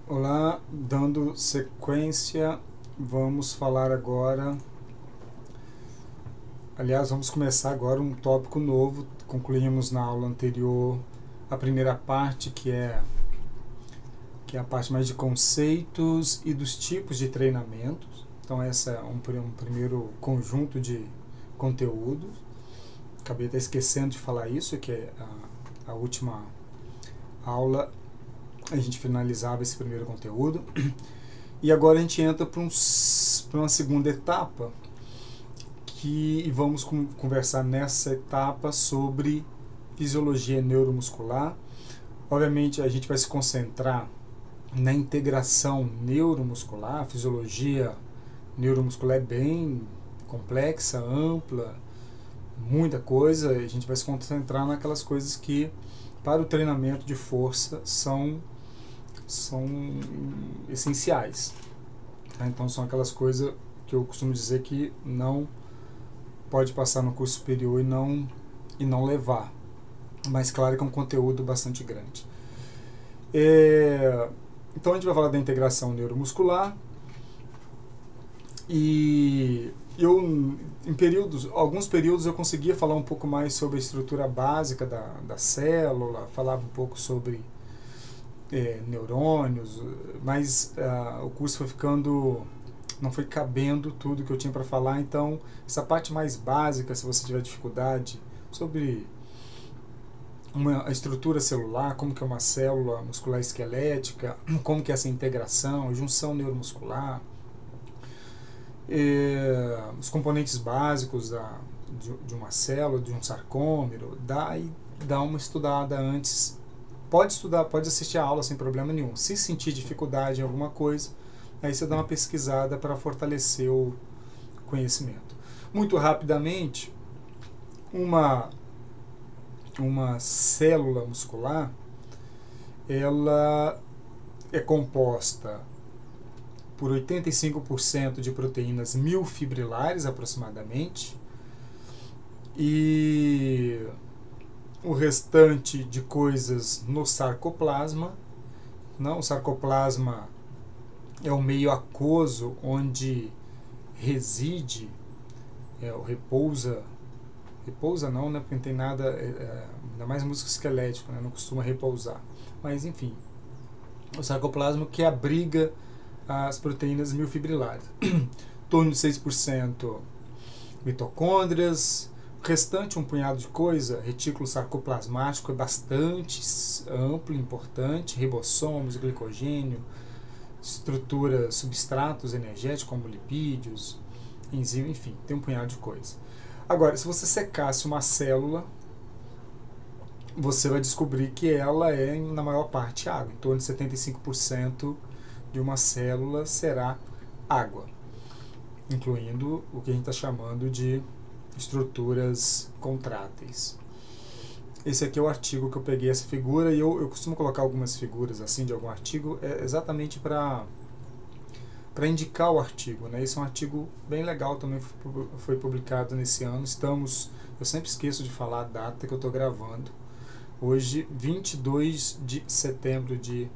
Olá, dando sequência, vamos falar agora. Aliás, vamos começar agora um tópico novo. Concluímos na aula anterior a primeira parte, que é a parte mais de conceitos e dos tipos de treinamentos. Então, essa é um primeiro conjunto de conteúdos. Acabei até esquecendo de falar isso, que é a última aula a gente finalizava esse primeiro conteúdo. E agora a gente entra para uma segunda etapa, e vamos conversar nessa etapa sobre fisiologia neuromuscular. Obviamente a gente vai se concentrar na integração neuromuscular. A fisiologia neuromuscular é bem complexa, ampla, muita coisa. A gente vai se concentrar naquelas coisas que para o treinamento de força são essenciais. Então são aquelas coisas que eu costumo dizer que não pode passar no curso superior e não levar. Mas claro que é um conteúdo bastante grande. Então a gente vai falar da integração neuromuscular. E eu, alguns períodos eu conseguia falar um pouco mais sobre a estrutura básica da célula, falava um pouco sobre neurônios, mas o curso foi ficando, não foi cabendo tudo que eu tinha para falar. Então essa parte mais básica, se você tiver dificuldade, sobre a estrutura celular, como que é uma célula muscular esquelética, como que é essa integração, junção neuromuscular, os componentes básicos de uma célula, de um sarcômero, dá uma estudada antes. Pode estudar, pode assistir a aula sem problema nenhum. Se sentir dificuldade em alguma coisa, aí você dá uma pesquisada para fortalecer o conhecimento. Muito rapidamente, uma célula muscular, ela é composta por 85% de proteínas miofibrilares aproximadamente, e o restante de coisas no sarcoplasma. Não, o sarcoplasma é o meio aquoso onde reside, repousa não, né, porque não tem nada, ainda mais músculo esquelético, né, não costuma repousar, mas enfim, o sarcoplasma que abriga as proteínas miofibrilares. Em torno de 6% mitocôndrias, o restante, um punhado de coisa. Retículo sarcoplasmático é bastante amplo, importante, ribossomos, glicogênio, estrutura, substratos energéticos como lipídios, enzima, enfim, tem um punhado de coisa. Agora, se você secasse uma célula, você vai descobrir que ela é, na maior parte, água. Em torno de 75% de uma célula será água, incluindo o que a gente está chamando de estruturas contráteis. Esse aqui é o artigo que eu peguei essa figura, e eu costumo colocar algumas figuras assim de algum artigo, exatamente para indicar o artigo, né? Esse é um artigo bem legal, também foi publicado nesse ano. Eu sempre esqueço de falar a data que eu estou gravando. Hoje, 22 de setembro de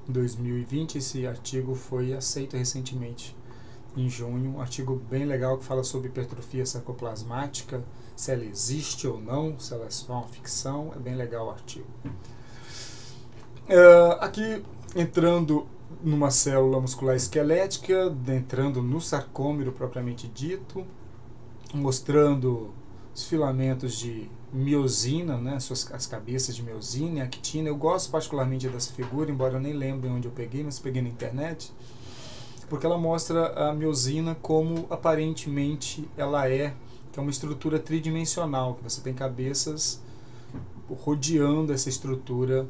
2020, esse artigo foi aceito recentemente, em junho. Um artigo bem legal que fala sobre hipertrofia sarcoplasmática, se ela existe ou não, se ela é só uma ficção. É bem legal o artigo. Aqui, entrando numa célula muscular esquelética, entrando no sarcômero propriamente dito, mostrando os filamentos de miosina, né, as cabeças de miosina e actina. Eu gosto particularmente dessa figura, embora eu nem lembre onde eu peguei, mas peguei na internet, porque ela mostra a miosina como aparentemente ela que é uma estrutura tridimensional, que você tem cabeças rodeando essa estrutura,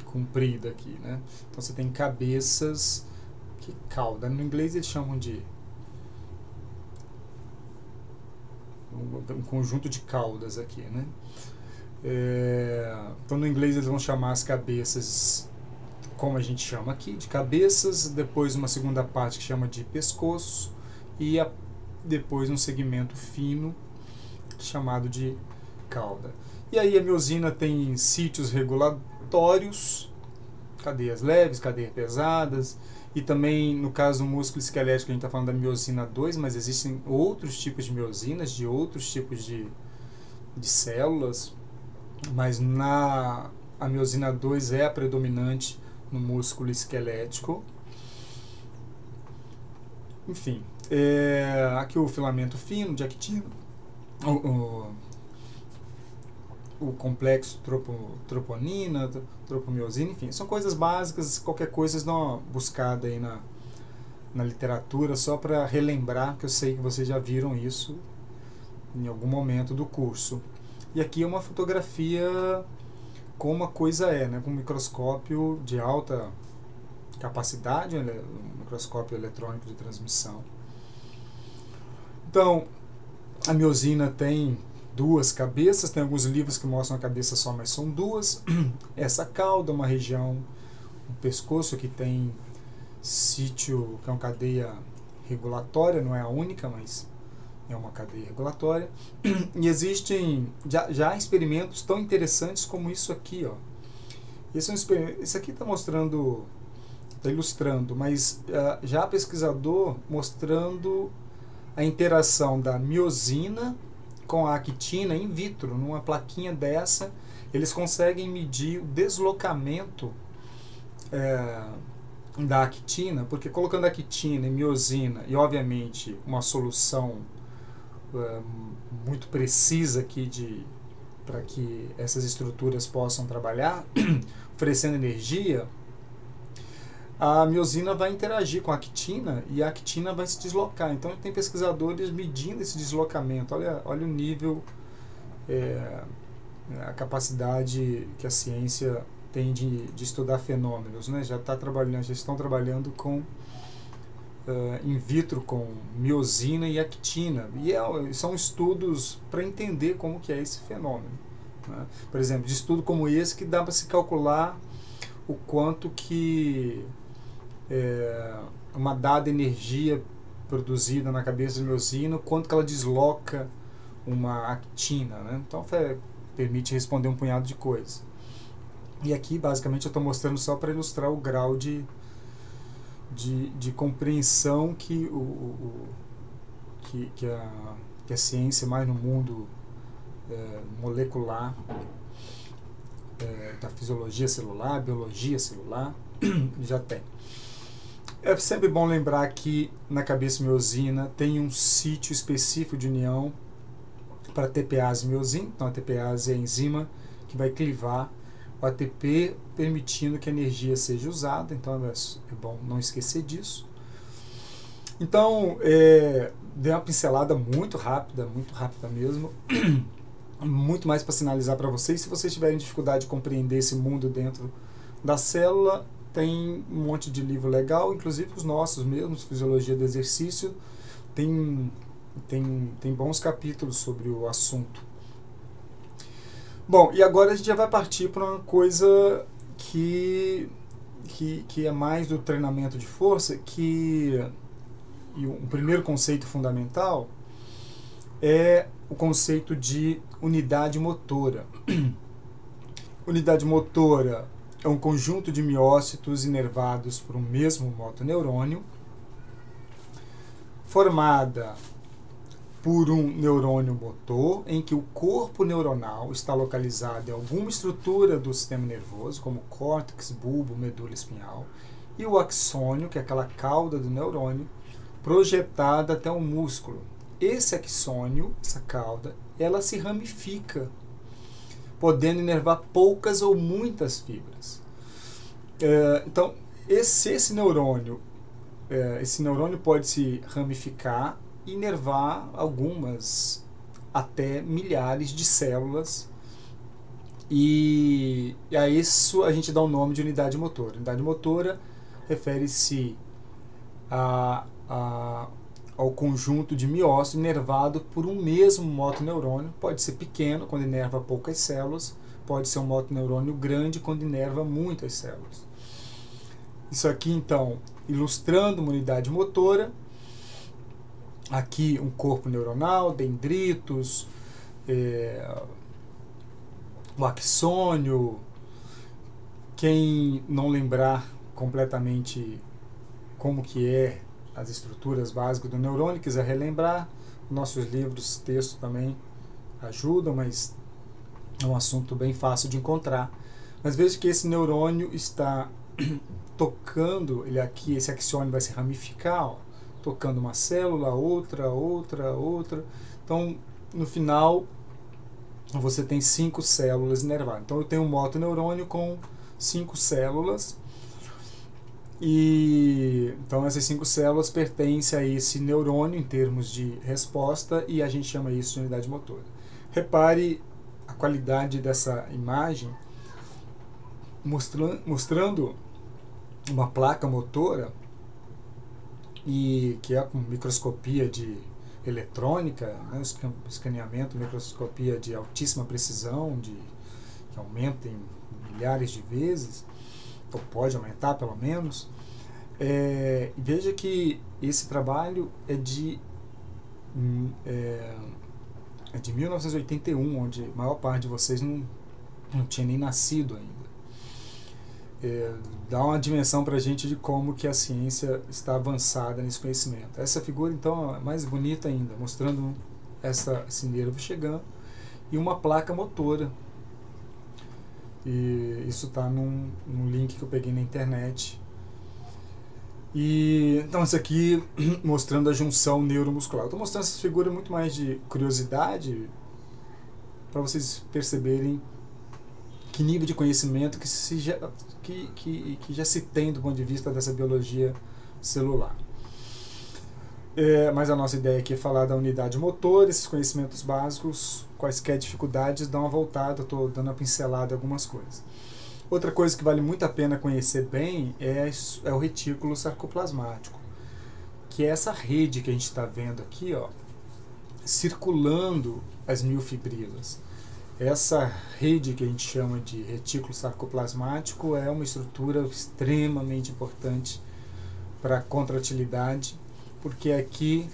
comprida aqui, né? Então você tem cabeças, que cauda, no inglês eles chamam de um conjunto de caudas aqui, né? Então no inglês eles vão chamar as cabeças, como a gente chama aqui, de cabeças, depois uma segunda parte que chama de pescoço, e depois um segmento fino chamado de cauda. E aí a miosina tem sítios regulatórios, cadeias leves, cadeias pesadas, e também no caso do músculo esquelético a gente está falando da miosina 2, mas existem outros tipos de miosinas, de outros tipos de células, mas a miosina 2 é a predominante no músculo esquelético. Enfim, aqui o filamento fino de actina, o complexo troponina, tropomiosina, enfim, são coisas básicas, qualquer coisa dá uma buscada aí na literatura, só para relembrar, que eu sei que vocês já viram isso em algum momento do curso. E aqui é uma fotografia como a coisa né, com um microscópio de alta capacidade, um microscópio eletrônico de transmissão. Então, a miosina tem duas cabeças, tem alguns livros que mostram a cabeça só, mas são duas. Essa cauda, uma região, um pescoço que tem sítio, que é uma cadeia regulatória, não é a única, mas é uma cadeia regulatória. E existem já experimentos tão interessantes como isso aqui, ó. Esse aqui está mostrando, está ilustrando, mas já há pesquisador mostrando a interação da miosina com a actina in vitro. Numa plaquinha dessa, eles conseguem medir o deslocamento da actina, porque colocando actina e miosina e obviamente uma solução muito precisa aqui para que essas estruturas possam trabalhar, oferecendo energia, a miosina vai interagir com a actina e a actina vai se deslocar. Então tem pesquisadores medindo esse deslocamento. Olha o nível, a capacidade que a ciência tem de estudar fenômenos, né? Já estão trabalhando com in vitro com miosina e actina, e são estudos para entender como que é esse fenômeno, né? Por exemplo, de estudo como esse que dá para se calcular o quanto que uma dada energia produzida na cabeça de miosina, quanto que ela desloca uma actina, né? Então permite responder um punhado de coisas. E aqui basicamente eu estou mostrando só para ilustrar o grau de compreensão que a ciência, mais no mundo molecular, da fisiologia celular, biologia celular, já tem. É sempre bom lembrar que na cabeça miosina tem um sítio específico de união para TPase e miosina. Então a TPase é a enzima que vai clivar o ATP, permitindo que a energia seja usada. Então é bom não esquecer disso. Então, dei uma pincelada muito rápida mesmo, muito mais para sinalizar para vocês. Se vocês tiverem dificuldade de compreender esse mundo dentro da célula, tem um monte de livro legal, inclusive os nossos mesmos, Fisiologia do Exercício, tem bons capítulos sobre o assunto. Bom, e agora a gente já vai partir para uma coisa que é mais do treinamento de força, e o primeiro conceito fundamental é o conceito de unidade motora. Unidade motora é um conjunto de miócitos inervados por um mesmo motoneurônio, formada por um neurônio motor, em que o corpo neuronal está localizado em alguma estrutura do sistema nervoso, como córtex, bulbo, medula espinhal, e o axônio, que é aquela cauda do neurônio, projetada até o músculo. Esse axônio, essa cauda, ela se ramifica, podendo inervar poucas ou muitas fibras. Então, esse neurônio pode se ramificar e inervar algumas, até milhares de células, e a isso a gente dá o nome de unidade motora. Unidade motora refere-se ao conjunto de miócitos inervado por um mesmo motoneurônio. Pode ser pequeno, quando inerva poucas células, pode ser um motoneurônio grande, quando inerva muitas células. Isso aqui, então, ilustrando uma unidade motora. Aqui um corpo neuronal, dendritos, o axônio. Quem não lembrar completamente como que é as estruturas básicas do neurônio, quiser relembrar, nossos livros, textos também ajudam, mas é um assunto bem fácil de encontrar. Mas veja que esse neurônio está tocando, ele aqui, esse axônio vai se ramificar, ó, tocando uma célula, outra. Então, no final, você tem 5 células inervadas. Então, eu tenho um motoneurônio com 5 células. E então essas 5 células pertencem a esse neurônio em termos de resposta e a gente chama isso de unidade motora. Repare a qualidade dessa imagem mostrando uma placa motora e que é com microscopia de eletrônica, né, escaneamento, microscopia de altíssima precisão, que aumenta em milhares de vezes, ou pode aumentar pelo menos. Veja que esse trabalho é de 1981, onde a maior parte de vocês não tinha nem nascido ainda. Dá uma dimensão para a gente de como que a ciência está avançada nesse conhecimento. Essa figura, então, é mais bonita ainda, mostrando esse nervo chegando e uma placa motora. E isso está num link que eu peguei na internet. E então isso aqui mostrando a junção neuromuscular. Estou mostrando essa figura muito mais de curiosidade para vocês perceberem que nível de conhecimento que já se tem do ponto de vista dessa biologia celular. Mas a nossa ideia aqui é falar da unidade motora, esses conhecimentos básicos, quaisquer dificuldades, dá uma voltada, estou dando uma pincelada em algumas coisas. Outra coisa que vale muito a pena conhecer bem é o retículo sarcoplasmático, que é essa rede que a gente está vendo aqui, ó, circulando as miofibrilas. Essa rede que a gente chama de retículo sarcoplasmático é uma estrutura extremamente importante para a contratilidade, porque é aqui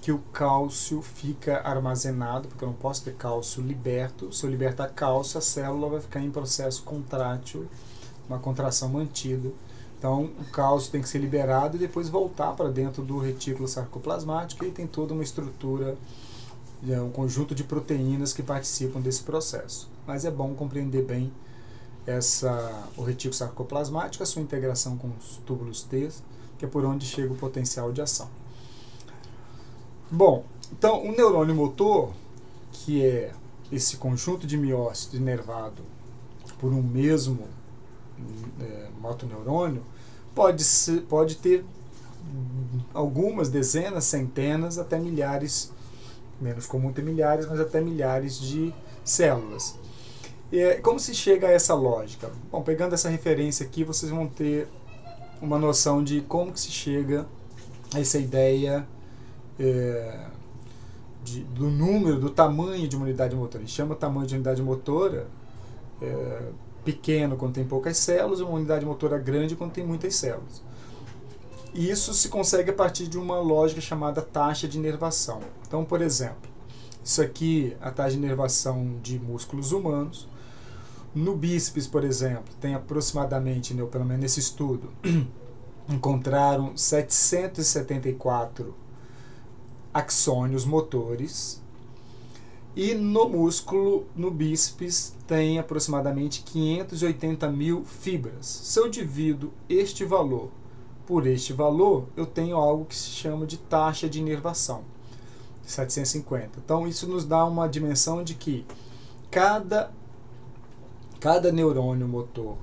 que o cálcio fica armazenado, porque eu não posso ter cálcio liberto. Se eu libertar cálcio, a célula vai ficar em processo contrátil, uma contração mantida. Então, o cálcio tem que ser liberado e depois voltar para dentro do retículo sarcoplasmático, e tem toda uma estrutura, um conjunto de proteínas que participam desse processo. Mas é bom compreender bem o retículo sarcoplasmático, a sua integração com os túbulos T, que é por onde chega o potencial de ação. Bom, então o neurônio motor, que é esse conjunto de miócitos inervado por um mesmo motoneurônio, pode ter algumas dezenas, centenas, até milhares, menos comum ter milhares, mas até milhares de células. Como se chega a essa lógica? Bom, pegando essa referência aqui, vocês vão ter uma noção de como que se chega a essa ideia do número, do tamanho de uma unidade motora. A gente chama o tamanho de unidade motora pequeno quando tem poucas células, e uma unidade motora grande quando tem muitas células. E isso se consegue a partir de uma lógica chamada taxa de inervação. Então, por exemplo, isso aqui é a taxa de inervação de músculos humanos. No bíceps, por exemplo, tem aproximadamente, pelo menos nesse estudo, encontraram 774 axônios motores, e no músculo, no bíceps, tem aproximadamente 580 mil fibras. Se eu divido este valor por este valor, eu tenho algo que se chama de taxa de inervação, 750. Então isso nos dá uma dimensão de que cada neurônio motor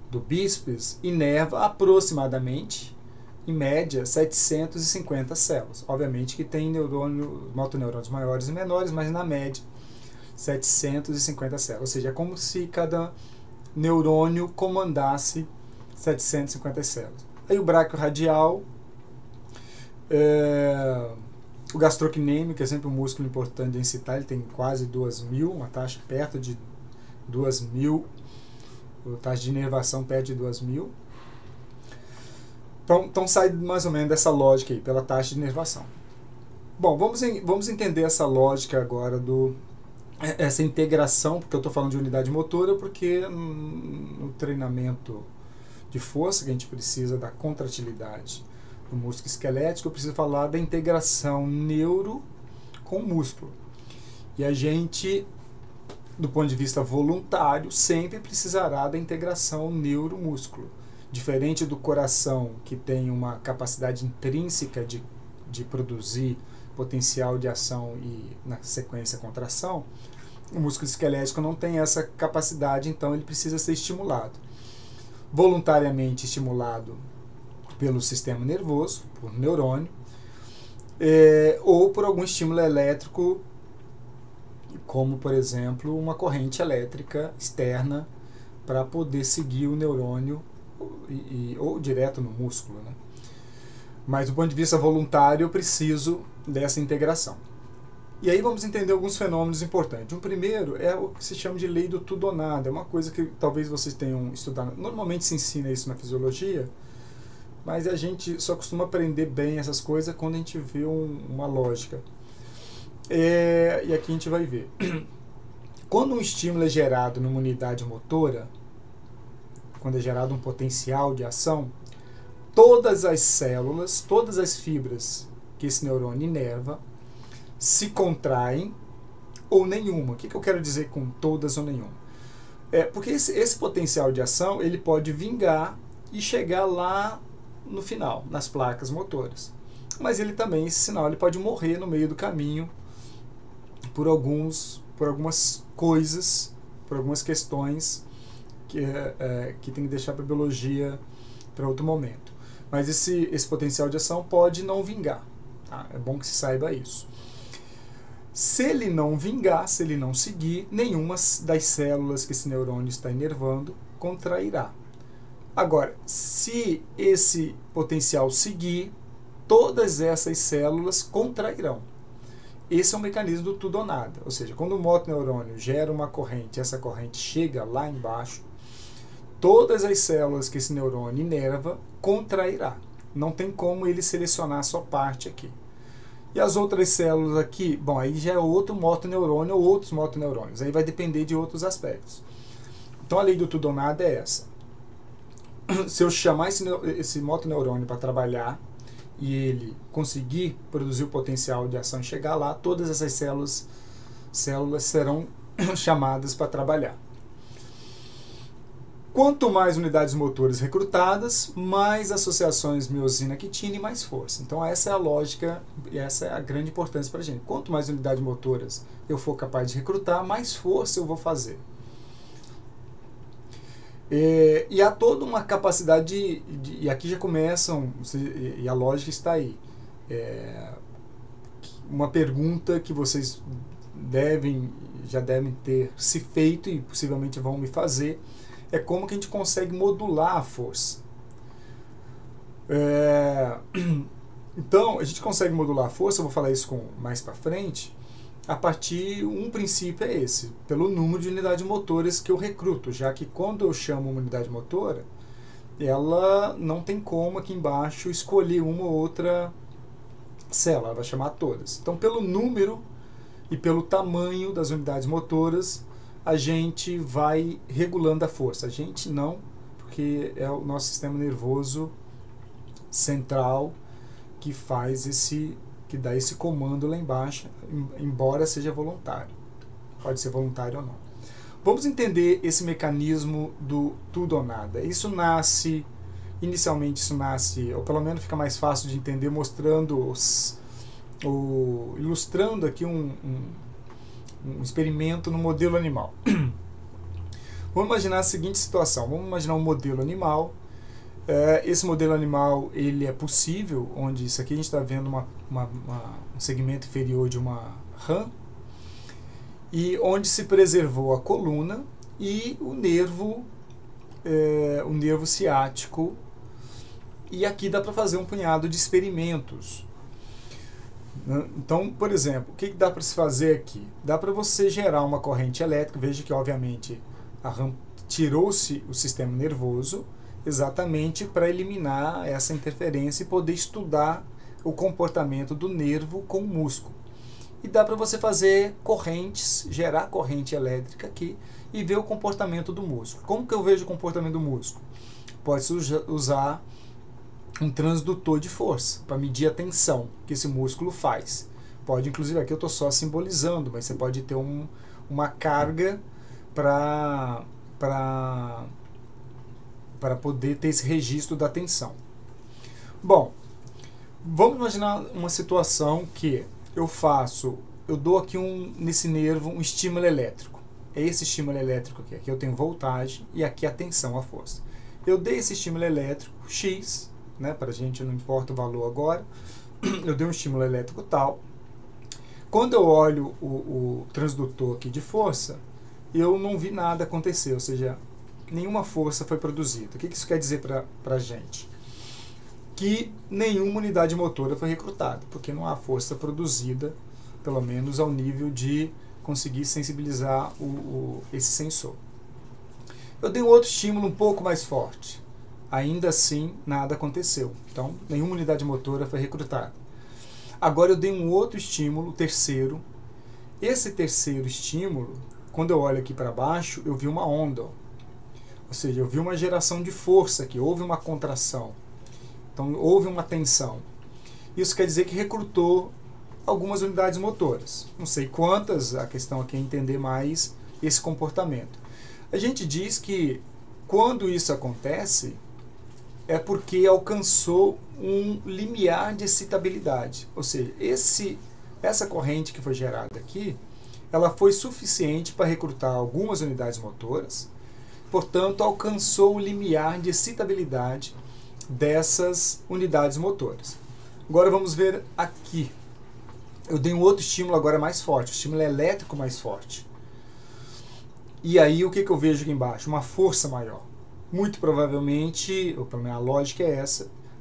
do bíceps inerva aproximadamente, em média, 750 células. Obviamente que tem motoneurônios maiores e menores, mas na média 750 células. Ou seja, é como se cada neurônio comandasse 750 células. Aí o bráquio radial, o gastrocnêmio, que é sempre um músculo importante de citar, ele tem quase 2.000, uma taxa perto de 2.000, a taxa de inervação perto de 2.000. Então sai mais ou menos dessa lógica aí, pela taxa de inervação. Bom, vamos entender essa lógica agora do essa integração, porque eu estou falando de unidade motora, porque no treinamento de força, que a gente precisa da contratilidade do músculo esquelético, eu preciso falar da integração neuro com músculo. E a gente, do ponto de vista voluntário, sempre precisará da integração neuro-músculo. Diferente do coração, que tem uma capacidade intrínseca de produzir potencial de ação e, na sequência, contração, o músculo esquelético não tem essa capacidade, então ele precisa ser estimulado. Voluntariamente estimulado pelo sistema nervoso, por neurônio, ou por algum estímulo elétrico, como, por exemplo, uma corrente elétrica externa para poder seguir o neurônio ou direto no músculo, né? Mas do ponto de vista voluntário eu preciso dessa integração. E aí vamos entender alguns fenômenos importantes. Um primeiro é o que se chama de lei do tudo ou nada. É uma coisa que talvez vocês tenham estudado. Normalmente se ensina isso na fisiologia, mas a gente só costuma aprender bem essas coisas quando a gente vê uma lógica. E aqui a gente vai ver. Quando um estímulo é gerado numa unidade motora, quando é gerado um potencial de ação, todas as células, todas as fibras que esse neurônio inerva se contraem ou nenhuma. O que eu quero dizer com todas ou nenhuma? Porque esse potencial de ação ele pode vingar e chegar lá no final, nas placas motoras. Mas ele também, esse sinal, ele pode morrer no meio do caminho por algumas coisas, por algumas questões que tem que deixar para a biologia para outro momento. Mas esse potencial de ação pode não vingar. Tá? É bom que se saiba isso. Se ele não vingar, se ele não seguir, nenhuma das células que esse neurônio está inervando contrairá. Agora, se esse potencial seguir, todas essas células contrairão. Esse é o mecanismo do tudo ou nada. Ou seja, quando o motoneurônio gera uma corrente, essa corrente chega lá embaixo, todas as células que esse neurônio inerva contrairá. Não tem como ele selecionar a sua parte aqui. E as outras células aqui, bom, aí já é outro motoneurônio ou outros motoneurônios. Aí vai depender de outros aspectos. Então a lei do tudo ou nada é essa. Se eu chamar esse motoneurônio para trabalhar e ele conseguir produzir o potencial de ação e chegar lá, todas essas células serão chamadas para trabalhar. Quanto mais unidades motoras recrutadas, mais associações miosina-quitina e mais força. Então essa é a lógica e essa é a grande importância para a gente. Quanto mais unidades motoras eu for capaz de recrutar, mais força eu vou fazer. E há toda uma capacidade e aqui já começam, e a lógica está aí. Uma pergunta que vocês já devem ter se feito e possivelmente vão me fazer, é como que a gente consegue modular a força. Então, a gente consegue modular a força, eu vou falar isso mais para frente, a partir, um princípio é esse, pelo número de unidades motoras que eu recruto, já que quando eu chamo uma unidade motora, ela não tem como aqui embaixo escolher uma ou outra célula, ela vai chamar todas. Então, pelo número e pelo tamanho das unidades motoras, a gente vai regulando a força. A gente não, porque é o nosso sistema nervoso central que que dá esse comando lá embaixo, embora seja voluntário. Pode ser voluntário ou não. Vamos entender esse mecanismo do tudo ou nada. Inicialmente isso nasce, ou pelo menos fica mais fácil de entender, ilustrando aqui um experimento no modelo animal. Vamos imaginar a seguinte situação. Vamos imaginar um modelo animal. Esse modelo animal ele é possível, onde isso aqui a gente está vendo um segmento inferior de uma rã, e onde se preservou a coluna e o nervo ciático. E aqui dá para fazer um punhado de experimentos. Então, por exemplo, o que dá para se fazer aqui? Dá para você gerar uma corrente elétrica. Veja que, obviamente, a rã tirou-se o sistema nervoso exatamente para eliminar essa interferência e poder estudar o comportamento do nervo com o músculo. e dá para você fazer correntes, gerar corrente elétrica aqui e ver o comportamento do músculo. Como que eu vejo o comportamento do músculo? Pode-se usar um transdutor de força para medir a tensão que esse músculo faz. Pode, inclusive, aqui eu estou só simbolizando, mas você pode ter uma carga para poder ter esse registro da tensão. Bom, vamos imaginar uma situação que eu dou aqui nesse nervo um estímulo elétrico. É esse estímulo elétrico aqui. Aqui eu tenho voltagem e aqui a tensão, a força. Eu dei esse estímulo elétrico X, né, para a gente não importa o valor agora, eu dei um estímulo elétrico tal. Quando eu olho o transdutor aqui de força, eu não vi nada acontecer, ou seja, nenhuma força foi produzida. O que isso quer dizer para a gente? Que nenhuma unidade motora foi recrutada, porque não há força produzida, pelo menos ao nível de conseguir sensibilizar esse sensor. Eu dei um outro estímulo um pouco mais forte. Ainda assim, nada aconteceu. Então, nenhuma unidade motora foi recrutada. Agora eu dei um outro estímulo, terceiro. Esse terceiro estímulo, quando eu olho aqui para baixo, eu vi uma onda. Ou seja, eu vi uma geração de força aqui, houve uma contração. Então, houve uma tensão. Isso quer dizer que recrutou algumas unidades motoras. Não sei quantas, a questão aqui é entender mais esse comportamento. A gente diz que quando isso acontece, é porque alcançou um limiar de excitabilidade. Ou seja, essa corrente que foi gerada aqui, ela foi suficiente para recrutar algumas unidades motoras, portanto, alcançou o limiar de excitabilidade dessas unidades motoras. Agora vamos ver aqui. Eu dei um outro estímulo agora mais forte, o estímulo elétrico mais forte. E aí o que eu vejo aqui embaixo? Uma força maior. Muito provavelmente, ou pelo menos a lógica é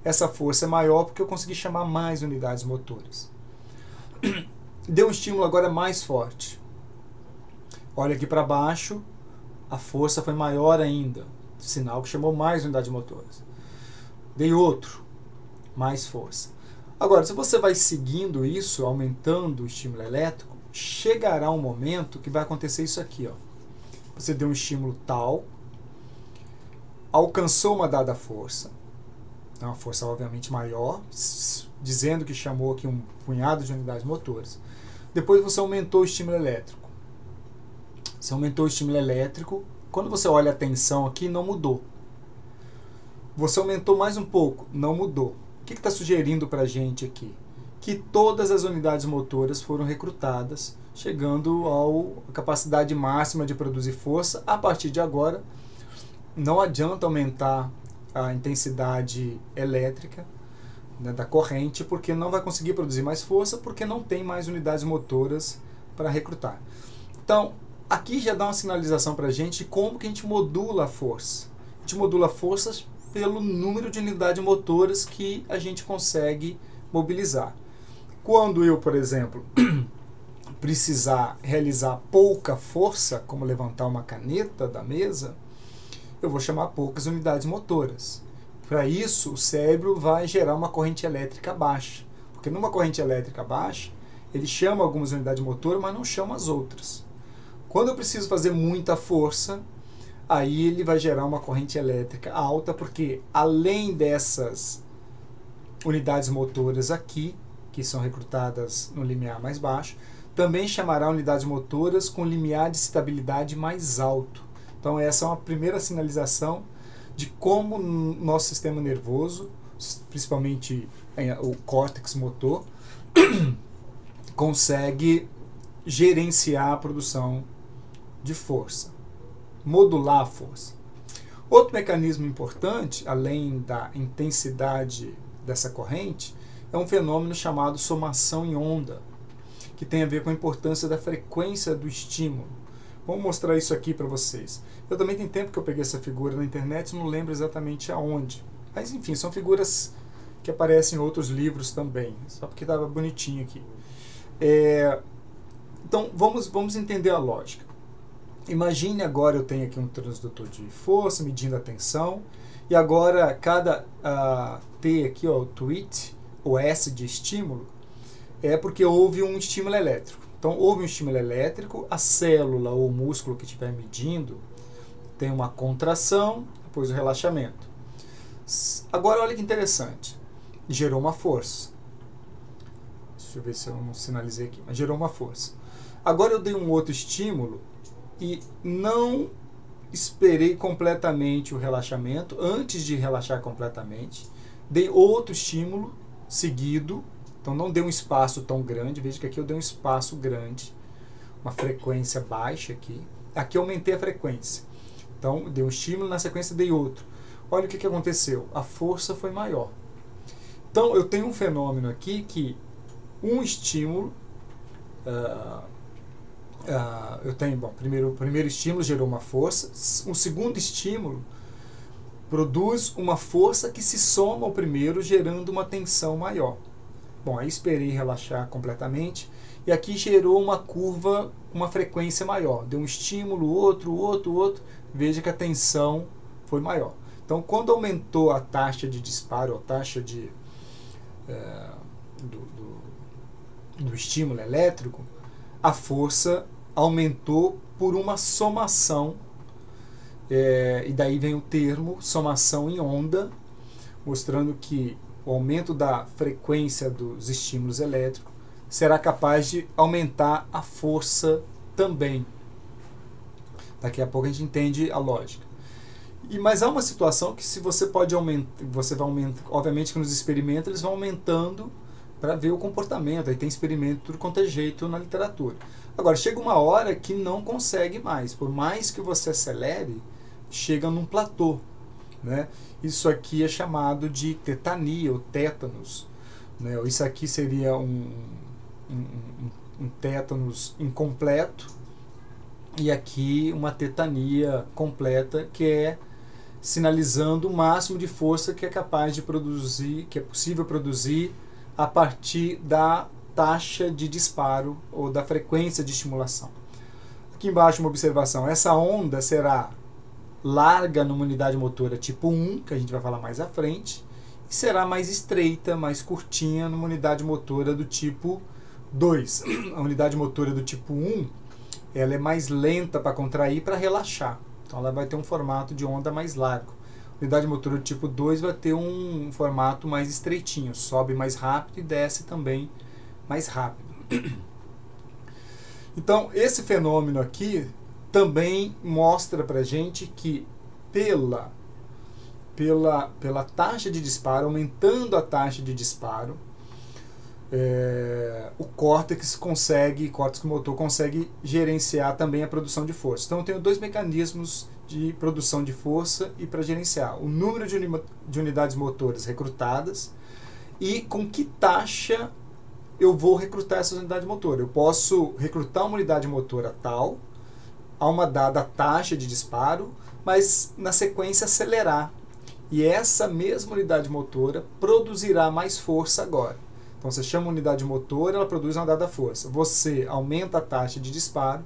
essa força é maior porque eu consegui chamar mais unidades motoras. Deu um estímulo agora mais forte. Olha aqui para baixo, a força foi maior ainda, sinal que chamou mais unidades motoras. Dei outro, mais força. Agora, se você vai seguindo isso, aumentando o estímulo elétrico, chegará um momento que vai acontecer isso aqui. Ó. Você deu um estímulo tal, alcançou uma dada força, uma força obviamente maior, dizendo que chamou aqui um punhado de unidades motoras. Depois você aumentou o estímulo elétrico. Você aumentou o estímulo elétrico, quando você olha a tensão aqui, não mudou. Você aumentou mais um pouco, não mudou. O que está sugerindo para a gente aqui? Que todas as unidades motoras foram recrutadas, chegando à capacidade máxima de produzir força. A partir de agora, não adianta aumentar a intensidade elétrica, né, da corrente, porque não vai conseguir produzir mais força, porque não tem mais unidades motoras para recrutar. Então, aqui já dá uma sinalização para a gente de como que a gente modula a força. A gente modula forças pelo número de unidades motoras que a gente consegue mobilizar. Quando eu, por exemplo, precisar realizar pouca força, como levantar uma caneta da mesa, eu vou chamar poucas unidades motoras. Para isso, o cérebro vai gerar uma corrente elétrica baixa. Porque numa corrente elétrica baixa, ele chama algumas unidades motoras, mas não chama as outras. Quando eu preciso fazer muita força, aí ele vai gerar uma corrente elétrica alta, porque além dessas unidades motoras aqui, que são recrutadas no limiar mais baixo, também chamará unidades motoras com limiar de excitabilidade mais alto. Então essa é uma primeira sinalização de como o nosso sistema nervoso, principalmente o córtex motor, consegue gerenciar a produção de força, modular a força. Outro mecanismo importante, além da intensidade dessa corrente, é um fenômeno chamado somação em onda, que tem a ver com a importância da frequência do estímulo. Vou mostrar isso aqui para vocês. Eu também tenho tempo que eu peguei essa figura na internet, não lembro exatamente aonde. Mas enfim, são figuras que aparecem em outros livros também, só porque estava bonitinho aqui. Então, vamos entender a lógica. Imagine agora eu tenho aqui um transdutor de força medindo a tensão, e agora cada T aqui, ó, o tweet, o S de estímulo, é porque houve um estímulo elétrico. Então, houve um estímulo elétrico, a célula ou o músculo que estiver medindo tem uma contração, depois o relaxamento. Agora, olha que interessante. Gerou uma força. Deixa eu ver se eu não sinalizei aqui. Mas gerou uma força. Agora eu dei um outro estímulo e não esperei completamente o relaxamento. Antes de relaxar completamente, dei outro estímulo seguido. Então não dei um espaço tão grande. Veja que aqui eu dei um espaço grande. Uma frequência baixa aqui. Aqui eu aumentei a frequência. Então dei um estímulo, na sequência dei outro. Olha o que aconteceu. A força foi maior. Então eu tenho um fenômeno aqui que um estímulo... eu tenho, bom, o primeiro estímulo gerou uma força, um segundo estímulo produz uma força que se soma ao primeiro, gerando uma tensão maior. Bom, aí esperei relaxar completamente, e aqui gerou uma curva com uma frequência maior. Deu um estímulo, outro, veja que a tensão foi maior. Então, quando aumentou a taxa de disparo, a taxa de, do estímulo elétrico, a força aumentou por uma somação, e daí vem o termo somação em onda, mostrando que o aumento da frequência dos estímulos elétricos será capaz de aumentar a força também. Daqui a pouco a gente entende a lógica. Mas há uma situação que se você pode aumentar, você vai aumentar, obviamente que nos experimentos eles vão aumentando para ver o comportamento, aí tem experimento tudo quanto é jeito na literatura. Agora, chega uma hora que não consegue mais, por mais que você acelere, chega num platô, né? Isso aqui é chamado de tetania, ou tétanos, né? Isso aqui seria um tétanos incompleto, e aqui uma tetania completa, que é sinalizando o máximo de força que é capaz de produzir, que é possível produzir a partir da taxa de disparo ou da frequência de estimulação. Aqui embaixo uma observação, essa onda será larga numa unidade motora tipo 1, que a gente vai falar mais à frente, e será mais estreita, mais curtinha numa unidade motora do tipo 2. A unidade motora do tipo 1, ela é mais lenta para contrair e para relaxar. Então ela vai ter um formato de onda mais largo. A unidade motora do tipo 2 vai ter um formato mais estreitinho, sobe mais rápido e desce também mais rápido. Então esse fenômeno aqui também mostra para a gente que pela taxa de disparo, aumentando a taxa de disparo, o córtex motor consegue gerenciar também a produção de força. Então eu tenho dois mecanismos de produção de força e para gerenciar o número de unidades motoras recrutadas e com que taxa eu vou recrutar essas unidades motoras. Eu posso recrutar uma unidade motora tal a uma dada taxa de disparo, mas na sequência acelerar. E essa mesma unidade motora produzirá mais força agora. Então você chama a unidade motora, ela produz uma dada força. Você aumenta a taxa de disparo,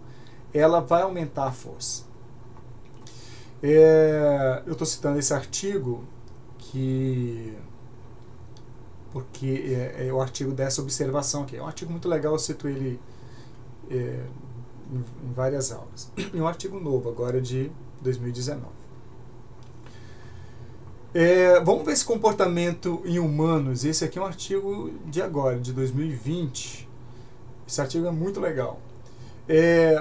ela vai aumentar a força. Eu estou citando esse artigo porque é o artigo dessa observação aqui. É um artigo muito legal, eu cito ele em várias aulas. E um artigo novo, agora de 2019. Vamos ver esse comportamento em humanos. Esse aqui é um artigo de agora, de 2020. Esse artigo é muito legal.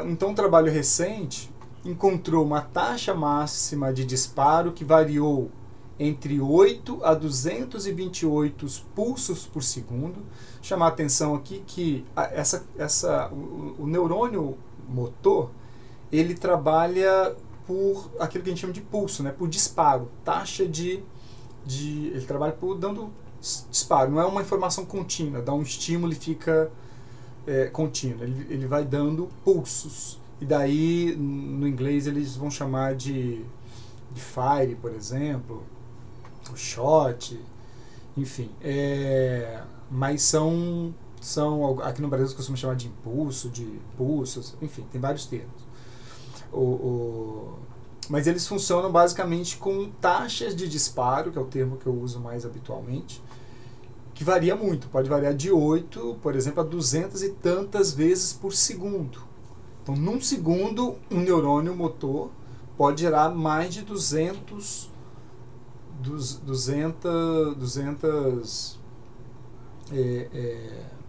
Então, um trabalho recente encontrou uma taxa máxima de disparo que variou entre 8 a 228 pulsos por segundo. Chamar a atenção aqui que o neurônio motor, ele trabalha por aquilo que a gente chama de pulso, né? Por disparo, taxa ele trabalha por dando disparo, não é uma informação contínua, dá um estímulo e fica contínuo, ele vai dando pulsos, e daí no inglês eles vão chamar de fire, por exemplo, o shot, enfim, mas são aqui no Brasil costuma chamar de impulso, de pulsos, enfim, tem vários termos. Mas eles funcionam basicamente com taxas de disparo, que é o termo que eu uso mais habitualmente, que varia muito, pode variar de 8, por exemplo, a 200 e tantas vezes por segundo. Então, num segundo, um neurônio motor pode gerar mais de 200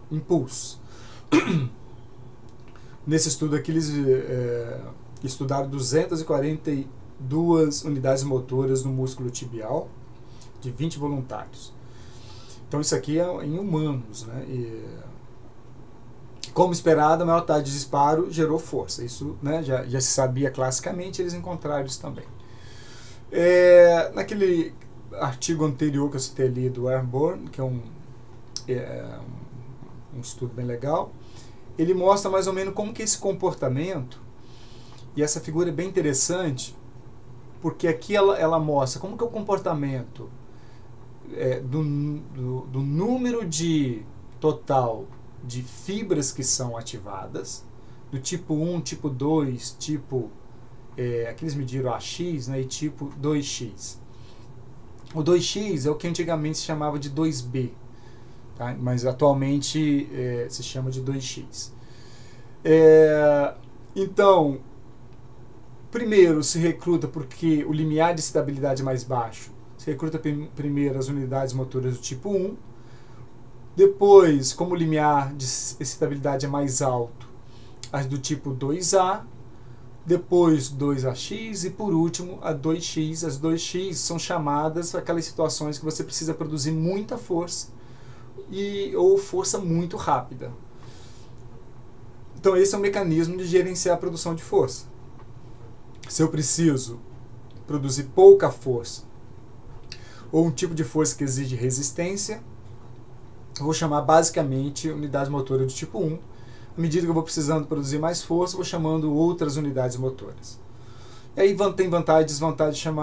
impulsos. Nesse estudo aqui, eles estudaram 242 unidades motoras no músculo tibial de 20 voluntários. Então, isso aqui é em humanos, né? Como esperado, a maior taxa de disparo gerou força. Isso, né, já se sabia classicamente, eles encontraram isso também. Naquele artigo anterior que eu citei ali do Airborne, que é um estudo bem legal, ele mostra mais ou menos como que esse comportamento, e essa figura é bem interessante, porque aqui ela mostra como que é o comportamento do número de total de fibras que são ativadas, do tipo 1, tipo 2, tipo, aqui eles mediram AX, né, e tipo 2X. O 2X é o que antigamente se chamava de 2B, tá? Mas atualmente se chama de 2X. Então, primeiro se recruta porque o limiar de estabilidade é mais baixo. Se recruta primeiro as unidades motoras do tipo 1. Depois, como o limiar de estabilidade é mais alto, as do tipo 2A. Depois 2AX e por último a 2X. As 2X são chamadas aquelas situações que você precisa produzir muita força ou força muito rápida. Então esse é um mecanismo de gerenciar a produção de força. Se eu preciso produzir pouca força ou um tipo de força que exige resistência, eu vou chamar basicamente unidades motoras do tipo 1. À medida que eu vou precisando produzir mais força, eu vou chamando outras unidades motoras. E aí tem vantagem e desvantagem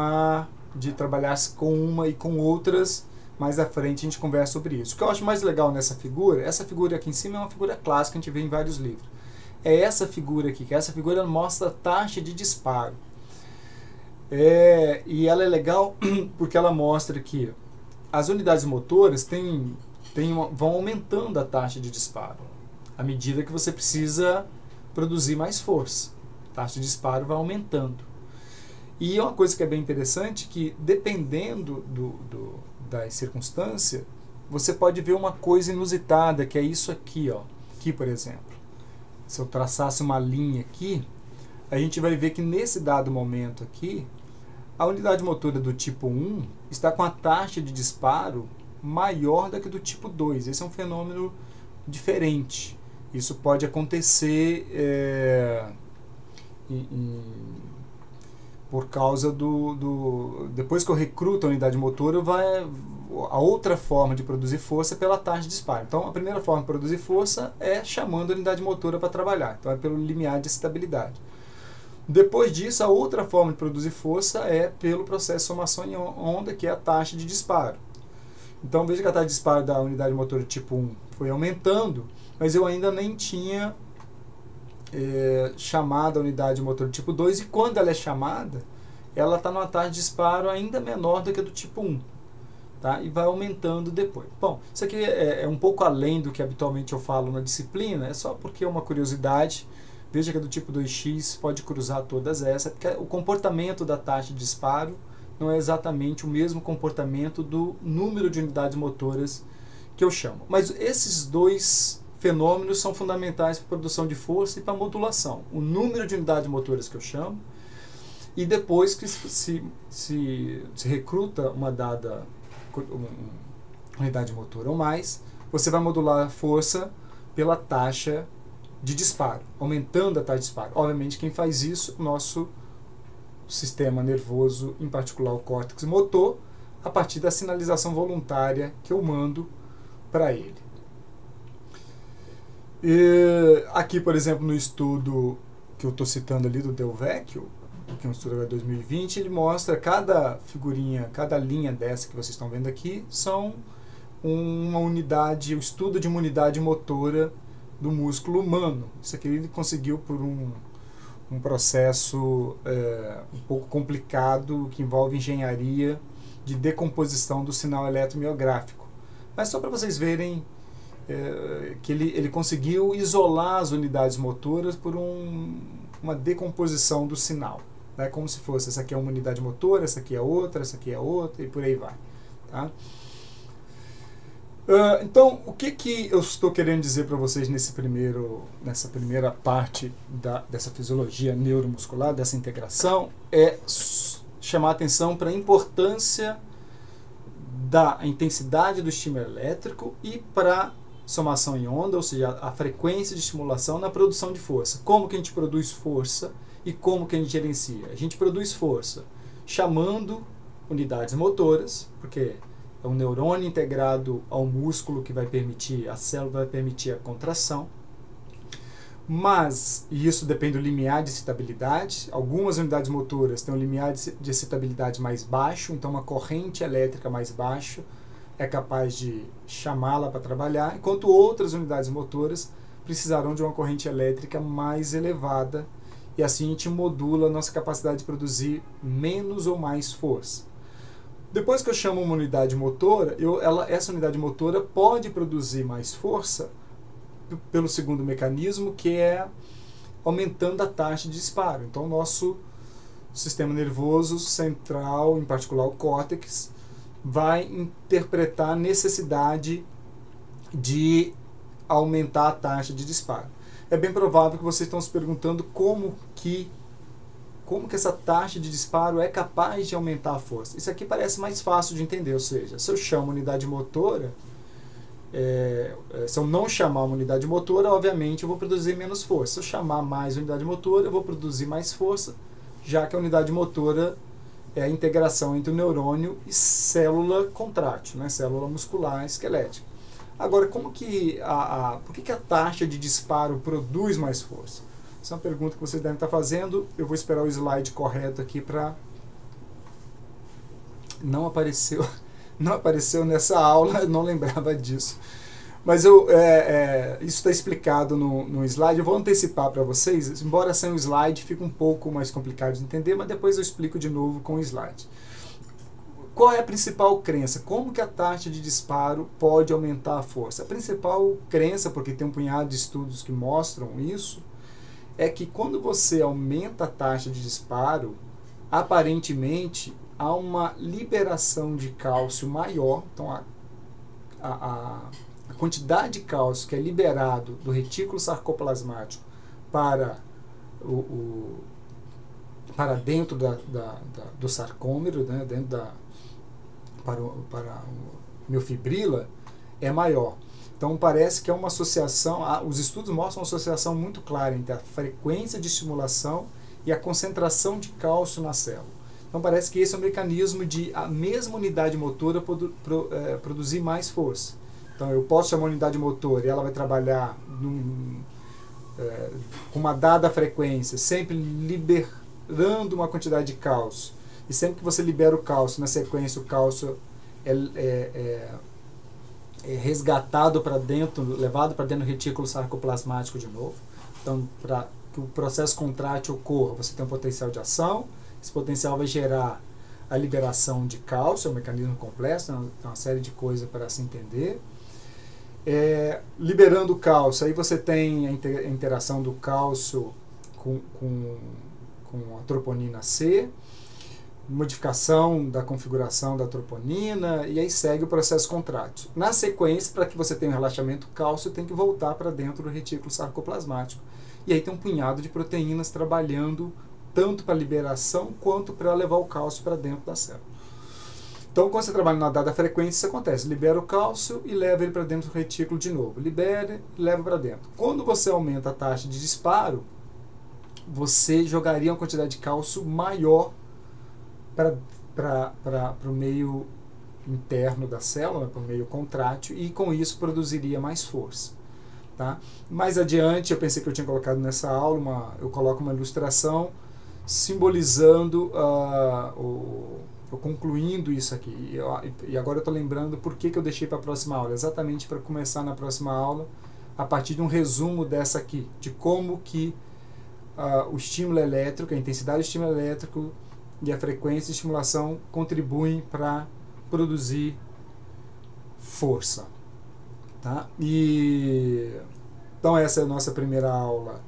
de trabalhar com uma e com outras. Mais à frente a gente conversa sobre isso. O que eu acho mais legal nessa figura, essa figura aqui em cima é uma figura clássica que a gente vê em vários livros. É essa figura aqui, que essa figura mostra a taxa de disparo. E ela é legal porque ela mostra que as unidades motoras vão aumentando a taxa de disparo à medida que você precisa produzir mais força. A taxa de disparo vai aumentando. E uma coisa que é bem interessante, que dependendo da circunstância, você pode ver uma coisa inusitada, que é isso aqui, ó. Aqui, por exemplo. Se eu traçasse uma linha aqui, a gente vai ver que nesse dado momento aqui, a unidade motora do tipo 1 está com a taxa de disparo maior do que do tipo 2. Esse é um fenômeno diferente. Isso pode acontecer por causa depois que eu recruto a unidade motora, a outra forma de produzir força é pela taxa de disparo. Então, a primeira forma de produzir força é chamando a unidade motora para trabalhar. Então, é pelo limiar de estabilidade. Depois disso, a outra forma de produzir força é pelo processo de somação em onda, que é a taxa de disparo. Então, veja que a taxa de disparo da unidade motora tipo 1 foi aumentando, mas eu ainda nem tinha chamado a unidade motora tipo 2, e quando ela é chamada, ela está numa taxa de disparo ainda menor do que a do tipo 1. Tá? E vai aumentando depois. Bom, isso aqui é um pouco além do que habitualmente eu falo na disciplina, é só porque é uma curiosidade. Veja que a do tipo 2X pode cruzar todas essas, porque o comportamento da taxa de disparo não é exatamente o mesmo comportamento do número de unidades motoras que eu chamo. Mas esses dois fenômenos são fundamentais para a produção de força e para a modulação. O número de unidades motoras que eu chamo, e depois que se recruta uma dada unidade motora ou mais, você vai modular a força pela taxa de disparo, aumentando a taxa de disparo. Obviamente, quem faz isso, o nosso sistema nervoso, em particular o córtex motor, a partir da sinalização voluntária que eu mando para ele. Aqui, por exemplo, no estudo que eu estou citando ali do Del Vecchio, que é um estudo de 2020, ele mostra cada figurinha, cada linha dessa que vocês estão vendo aqui, são uma unidade, o estudo de uma unidade motora do músculo humano. Isso aqui ele conseguiu por um processo um pouco complicado, que envolve engenharia de decomposição do sinal eletromiográfico. Mas só para vocês verem que ele conseguiu isolar as unidades motoras por uma decomposição do sinal. Né? Como se fosse, essa aqui é uma unidade motora, essa aqui é outra, e por aí vai. Tá? Então, o que eu estou querendo dizer para vocês nessa primeira parte dessa fisiologia neuromuscular, dessa integração, é chamar a atenção para a importância da intensidade do estímulo elétrico e para somação em onda, ou seja, a frequência de estimulação na produção de força. Como que a gente produz força e como que a gente gerencia? A gente produz força chamando unidades motoras, porque é um neurônio integrado ao músculo que vai permitir, a célula vai permitir a contração. Mas, e isso depende do limiar de excitabilidade, algumas unidades motoras têm um limiar de excitabilidade mais baixo, então uma corrente elétrica mais baixa é capaz de chamá-la para trabalhar, enquanto outras unidades motoras precisarão de uma corrente elétrica mais elevada, e assim a gente modula a nossa capacidade de produzir menos ou mais força. Depois que eu chamo uma unidade motora, essa unidade motora pode produzir mais força pelo segundo mecanismo, que é aumentando a taxa de disparo. Então, o nosso sistema nervoso central, em particular o córtex, vai interpretar a necessidade de aumentar a taxa de disparo. É bem provável que vocês estão se perguntando como que essa taxa de disparo é capaz de aumentar a força. Isso aqui parece mais fácil de entender, ou seja, se eu chamo unidade motora, se eu não chamar uma unidade motora, obviamente eu vou produzir menos força. Se eu chamar mais unidade motora, eu vou produzir mais força, já que a unidade motora é a integração entre o neurônio e célula contrátil, né? Célula muscular esquelética. Agora, por que a taxa de disparo produz mais força? Essa é uma pergunta que vocês devem estar fazendo. Eu vou esperar o slide correto aqui para... Não apareceu nessa aula, eu não lembrava disso. Mas isso está explicado no slide. Eu vou antecipar para vocês, embora sem o slide fique um pouco mais complicado de entender, mas depois eu explico de novo com o slide. Qual é a principal crença? Como que a taxa de disparo pode aumentar a força? A principal crença, porque tem um punhado de estudos que mostram isso, é que quando você aumenta a taxa de disparo, aparentemente há uma liberação de cálcio maior. Então a quantidade de cálcio que é liberado do retículo sarcoplasmático para dentro do sarcômero, né, para o miofibrila, é maior. Então parece que é uma associação, os estudos mostram uma associação muito clara entre a frequência de estimulação e a concentração de cálcio na célula. Então parece que esse é um mecanismo de a mesma unidade motora produzir mais força. Então eu posso chamar uma unidade motora e ela vai trabalhar com uma dada frequência, sempre liberando uma quantidade de cálcio. E sempre que você libera o cálcio, na sequência o cálcio é resgatado para dentro, levado para dentro do retículo sarcoplasmático de novo. Então, para que o processo contrátil ocorra, você tem um potencial de ação. Esse potencial vai gerar a liberação de cálcio, é um mecanismo complexo, tem uma série de coisas para se entender. Liberando o cálcio, aí você tem a interação do cálcio com a troponina C, modificação da configuração da troponina, e aí segue o processo contrátil. Na sequência, para que você tenha um relaxamento, o cálcio tem que voltar para dentro do retículo sarcoplasmático. E aí tem um punhado de proteínas trabalhando tanto para liberação quanto para levar o cálcio para dentro da célula. Então, quando você trabalha na dada frequência, isso acontece. Libera o cálcio e leva ele para dentro do retículo de novo. Libera e leva para dentro. Quando você aumenta a taxa de disparo, você jogaria uma quantidade de cálcio maior para o meio interno da célula, para o meio contrátil, e com isso produziria mais força. Tá? Mais adiante, eu pensei que eu tinha colocado nessa aula, eu coloco uma ilustração simbolizando, concluindo isso aqui. E agora eu estou lembrando por que eu deixei para a próxima aula, exatamente para começar na próxima aula, a partir de um resumo dessa aqui, de como que o estímulo elétrico, a intensidade do estímulo elétrico e a frequência de estimulação contribuem para produzir força, tá? Então essa é a nossa primeira aula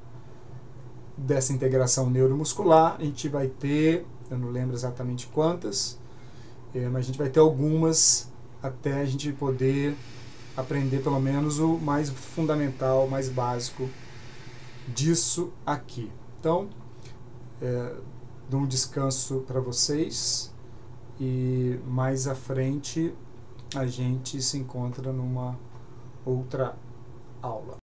dessa integração neuromuscular. A gente vai ter, eu não lembro exatamente quantas, mas a gente vai ter algumas até a gente poder aprender pelo menos o mais fundamental, mais básico disso aqui. Então, dou um descanso para vocês e mais à frente a gente se encontra numa outra aula.